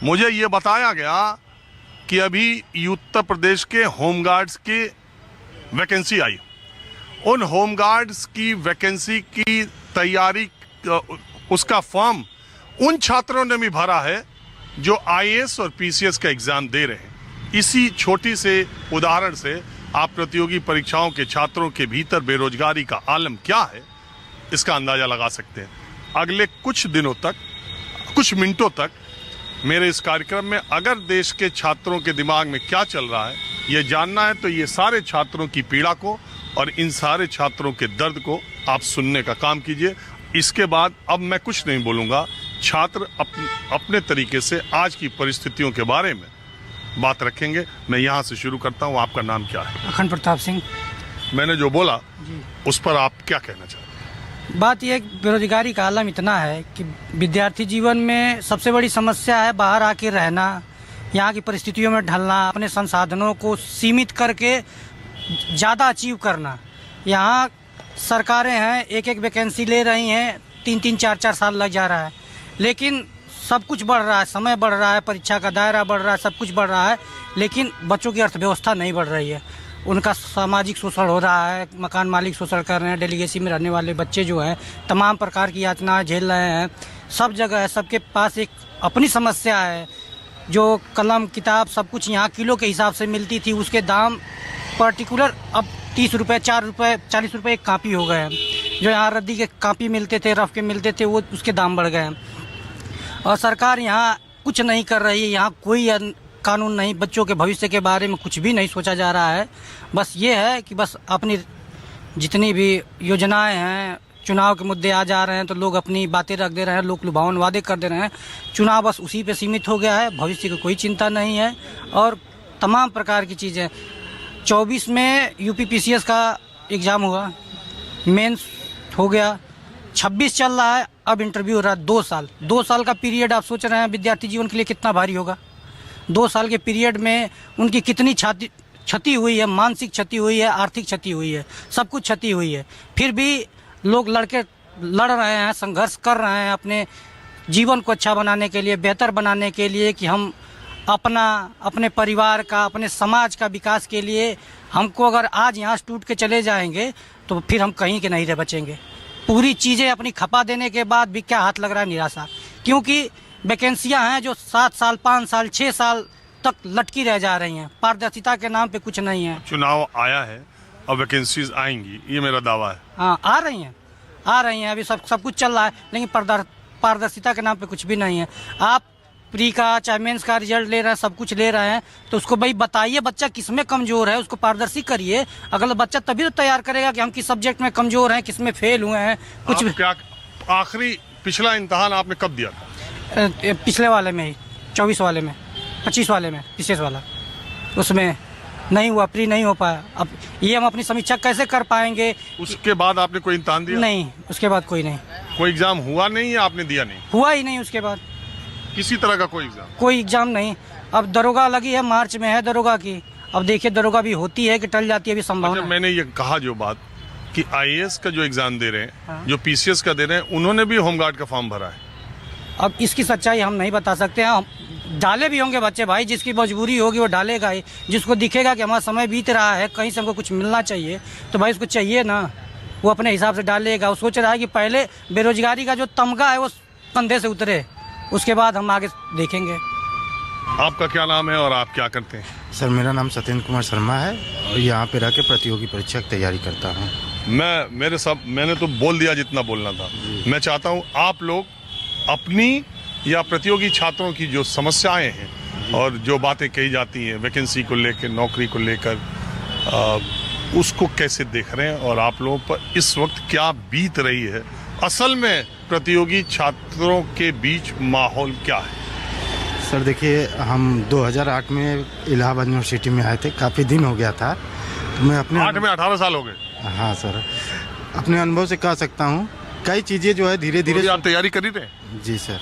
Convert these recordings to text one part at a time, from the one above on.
मुझे ये बताया गया कि अभी उत्तर प्रदेश के होमगार्ड्स की वैकेंसी आई। उन होमगार्ड्स की वैकेंसी की तैयारी, उसका फॉर्म उन छात्रों ने भी भरा है जो आईएएस और पीसीएस का एग्जाम दे रहे हैं। इसी छोटी से उदाहरण से आप प्रतियोगी परीक्षाओं के छात्रों के भीतर बेरोजगारी का आलम क्या है इसका अंदाजा लगा सकते हैं। अगले कुछ दिनों तक, कुछ मिनटों तक मेरे इस कार्यक्रम में अगर देश के छात्रों के दिमाग में क्या चल रहा है ये जानना है तो ये सारे छात्रों की पीड़ा को और इन सारे छात्रों के दर्द को आप सुनने का काम कीजिए। इसके बाद अब मैं कुछ नहीं बोलूँगा। छात्र अपने तरीके से आज की परिस्थितियों के बारे में बात रखेंगे। मैं यहाँ से शुरू करता हूँ। आपका नाम क्या है? अखंड प्रताप सिंह। मैंने जो बोला उस पर आप क्या कहना चाहते हैं? बात यह बेरोजगारी का आलम इतना है कि विद्यार्थी जीवन में सबसे बड़ी समस्या है बाहर आके रहना, यहाँ की परिस्थितियों में ढलना, अपने संसाधनों को सीमित करके ज़्यादा अचीव करना। यहाँ सरकारें हैं, एक एक वैकेंसी ले रही हैं, 3-3, 4-4 साल लग जा रहा है, लेकिन सब कुछ बढ़ रहा है, समय बढ़ रहा है, परीक्षा का दायरा बढ़ रहा है, सब कुछ बढ़ रहा है, लेकिन बच्चों की अर्थव्यवस्था नहीं बढ़ रही है। उनका सामाजिक शोषण हो रहा है, मकान मालिक शोषण कर रहे हैं, डेलीगेसी में रहने वाले बच्चे जो हैं तमाम प्रकार की यातनाएं झेल रहे हैं। सब जगह है, सबके पास एक अपनी समस्या है। जो कलम किताब सब कुछ यहाँ किलो के हिसाब से मिलती थी, उसके दाम पर्टिकुलर अब 30 रुपये, 4 रुपये, 40 रुपये एक कापी हो गए हैं। जो यहाँ रद्दी के कापी मिलते थे, रफ के मिलते थे, वो उसके दाम बढ़ गए हैं। और सरकार यहाँ कुछ नहीं कर रही है। यहाँ कोई कानून नहीं, बच्चों के भविष्य के बारे में कुछ भी नहीं सोचा जा रहा है। बस ये है कि बस अपनी जितनी भी योजनाएं हैं, चुनाव के मुद्दे आ जा रहे हैं तो लोग अपनी बातें रख दे रहे हैं, लोग लुभावन वादे कर दे रहे हैं। चुनाव बस उसी पे सीमित हो गया है, भविष्य की कोई चिंता नहीं है। और तमाम प्रकार की चीज़ें 24 में यूपीपीसीएस का एग्ज़ाम हुआ, मेंस हो गया, 26 चल रहा है, अब इंटरव्यू हो रहा है। 2 साल का पीरियड आप सोच रहे हैं विद्यार्थी जीवन के लिए कितना भारी होगा। 2 साल के पीरियड में उनकी कितनी क्षति हुई है, मानसिक क्षति हुई है, आर्थिक क्षति हुई है, सब कुछ क्षति हुई है। फिर भी लोग लड़ रहे हैं, संघर्ष कर रहे हैं अपने जीवन को अच्छा बनाने के लिए, बेहतर बनाने के लिए कि हम अपने परिवार का, अपने समाज का विकास के लिए हमको अगर आज यहाँ से टूट के चले जाएंगे तो फिर हम कहीं के नहीं रह बचेंगे। पूरी चीज़ें अपनी खपा देने के बाद भी क्या हाथ लग रहा है? निराशा। क्योंकि वैकेंसियां हैं जो 7 साल, 5 साल, 6 साल तक लटकी रह जा रही हैं। पारदर्शिता के नाम पे कुछ नहीं है। चुनाव आया है, अब वैकेंसीज आएंगी, ये मेरा दावा है। हाँ, आ रही हैं, अभी सब कुछ चल रहा है, लेकिन पारदर्शिता के नाम पे कुछ भी नहीं है। आप प्री का चाहे मेंस का रिजल्ट ले रहे हैं, सब कुछ ले रहे हैं, तो उसको भाई बताइए बच्चा किसमें कमजोर है, उसको पारदर्शी करिए। अगला बच्चा तभी तो तैयार करेगा कि हम किस सब्जेक्ट में कमजोर हैं, किस में फेल हुए हैं। कुछ क्या आखिरी पिछला इम्तहान आपने कब दिया था? पिछले वाले में ही, 24 वाले में, 25 वाले में, पीसीएस वाला, उसमें नहीं हुआ, प्री नहीं हो पाया। अब ये हम अपनी समीक्षा कैसे कर पाएंगे? उसके बाद आपने कोई इम्तहान दिया? नहीं, उसके बाद कोई नहीं। कोई एग्जाम हुआ नहीं या आपने दिया नहीं? हुआ ही नहीं। उसके बाद किसी तरह का कोई एग्जाम नहीं। अब दरोगा लगी है, मार्च में है दरोगा की। अब देखिए दरोगा भी होती है कि टल जाती है, अभी संभावना। अच्छा, मैंने ये कहा जो बात कि आईएएस का जो एग्जाम दे रहे हैं, हाँ। जो पीसीएस का दे रहे हैं, उन्होंने भी होमगार्ड का फॉर्म भरा है। अब इसकी सच्चाई हम नहीं बता सकते हैं। हम डाले भी होंगे बच्चे भाई, जिसकी मजबूरी होगी वो डालेगा ही। जिसको दिखेगा कि हमारा समय बीत रहा है, कहीं से हमको कुछ मिलना चाहिए, तो भाई उसको चाहिए ना, वो अपने हिसाब से डालेगा। वो सोच रहा है कि पहले बेरोजगारी का जो तमगा है वो कंधे से उतरे, उसके बाद हम आगे देखेंगे। आपका क्या नाम है और आप क्या करते हैं? सर, मेरा नाम सत्येंद्र कुमार शर्मा है और यहाँ पे रह के प्रतियोगी परीक्षा की तैयारी करता हूँ। मैंने तो बोल दिया जितना बोलना था। मैं चाहता हूँ आप लोग अपनी या प्रतियोगी छात्रों की जो समस्याएं हैं और जो बातें कही जाती हैं वैकेंसी को लेकर, नौकरी को लेकर, उसको कैसे देख रहे हैं और आप लोगों पर इस वक्त क्या बीत रही है। असल में प्रतियोगी छात्रों के बीच माहौल क्या है? सर देखिए, हम 2008 में इलाहाबाद यूनिवर्सिटी में आए थे, काफ़ी दिन हो गया था। तो मैं अपने 8 में 18 साल हो गए। हाँ सर, अपने अनुभव से कह सकता हूँ कई चीज़ें जो है धीरे धीरे। आप तैयारी कर रहे हैं? जी सर,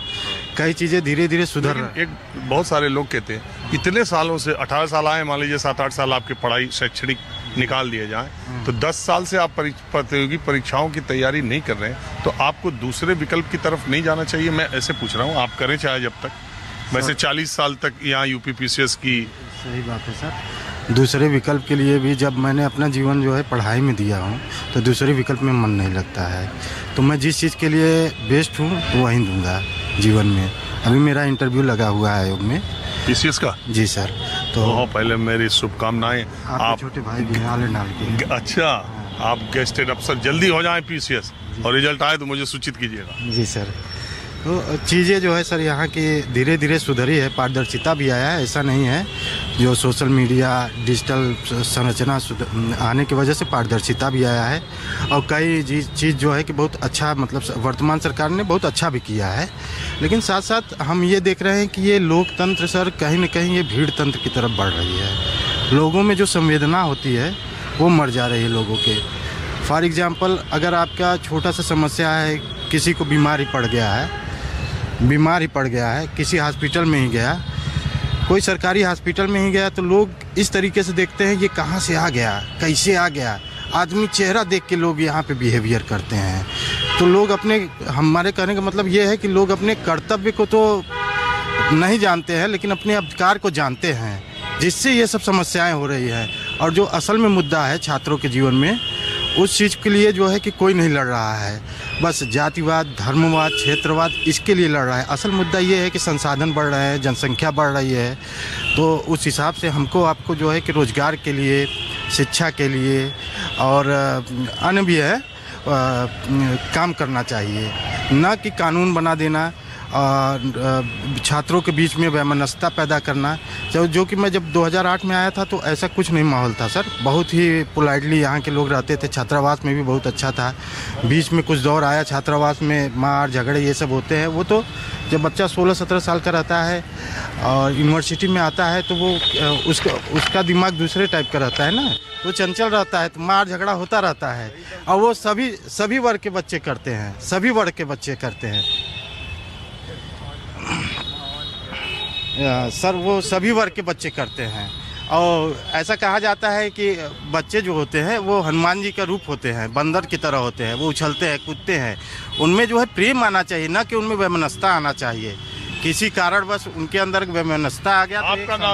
कई चीज़ें धीरे धीरे सुधर रही। एक बहुत सारे लोग कहते हैं इतने सालों से 18 साल आए, मान लीजिए 7-8 साल आपकी पढ़ाई शैक्षणिक निकाल दिए जाएं, तो 10 साल से आप प्रतियोगी परीक्षाओं की तैयारी नहीं कर रहे हैं, तो आपको दूसरे विकल्प की तरफ नहीं जाना चाहिए? मैं ऐसे पूछ रहा हूँ, आप करें चाहे जब तक। वैसे 40 साल तक यहाँ यूपी पीसीएस की। सही बात है सर। दूसरे विकल्प के लिए भी जब मैंने अपना जीवन जो है पढ़ाई में दिया हूँ तो दूसरे विकल्प में मन नहीं लगता है, तो मैं जिस चीज़ के लिए बेस्ट हूँ वो वहीं दूंगा जीवन में। अभी मेरा इंटरव्यू लगा हुआ है आयोग में पीसीएस का। जी सर। तो पहले मेरी शुभकामनाएं। आप छोटे भाई भी हैं, आले नाल के। अच्छा, आप गेस्टेड अफसर जल्दी हो जाएं पीसीएस, और रिजल्ट आए तो मुझे सूचित कीजिएगा। जी सर। तो चीज़ें जो है सर यहाँ की धीरे धीरे सुधरी है, पारदर्शिता भी आया है, ऐसा नहीं है। जो सोशल मीडिया डिजिटल संरचना आने की वजह से पारदर्शिता भी आया है, और कई चीज़ जो है कि बहुत अच्छा, मतलब वर्तमान सरकार ने बहुत अच्छा भी किया है। लेकिन साथ साथ हम ये देख रहे हैं कि ये लोकतंत्र सर कहीं न कहीं ये भीड़ तंत्र की तरफ बढ़ रही है। लोगों में जो संवेदना होती है वो मर जा रही है लोगों के। फॉर एग्ज़ाम्पल, अगर आपका छोटा सा समस्या है, किसी को बीमार पड़ गया है, किसी हॉस्पिटल में ही गया, कोई सरकारी हॉस्पिटल में ही गया, तो लोग इस तरीके से देखते हैं ये कहाँ से आ गया, कैसे आ गया। आदमी चेहरा देख के लोग यहाँ पे बिहेवियर करते हैं। तो लोग हमारे कहने का मतलब ये है कि लोग अपने कर्तव्य को तो नहीं जानते हैं, लेकिन अपने अधिकार को जानते हैं, जिससे ये सब समस्याएं हो रही हैं। और जो असल में मुद्दा है छात्रों के जीवन में, उस चीज़ के लिए जो है कि कोई नहीं लड़ रहा है। बस जातिवाद, धर्मवाद, क्षेत्रवाद, इसके लिए लड़ रहा है। असल मुद्दा ये है कि संसाधन बढ़ रहे हैं, जनसंख्या बढ़ रही है, तो उस हिसाब से आपको जो है कि रोज़गार के लिए, शिक्षा के लिए और अन्य भी है काम करना चाहिए, न कि कानून बना देना और छात्रों के बीच में वैमनस्यता पैदा करना। जो कि मैं जब 2008 में आया था तो ऐसा कुछ नहीं माहौल था सर। बहुत ही पोलाइटली यहाँ के लोग रहते थे। छात्रावास में भी बहुत अच्छा था। बीच में कुछ दौर आया छात्रावास में मार झगड़े ये सब होते हैं। वो तो जब बच्चा 16-17 साल का रहता है और यूनिवर्सिटी में आता है तो वो उसका दिमाग दूसरे टाइप का रहता है ना, वो चंचल रहता है, तो मार झगड़ा होता रहता है। और वो सभी वर्ग के बच्चे करते हैं, सभी वर्ग के बच्चे करते हैं सर, वो सभी वर्ग के बच्चे करते हैं। और ऐसा कहा जाता है कि बच्चे जो होते हैं वो हनुमान जी का रूप होते हैं, बंदर की तरह होते हैं, वो उछलते हैं, कूदते हैं। उनमें जो है प्रेम आना चाहिए, ना कि उनमें वैमनस्यता आना चाहिए। किसी कारणवश उनके अंदर वैमनस्यता आ गया। आपका नाम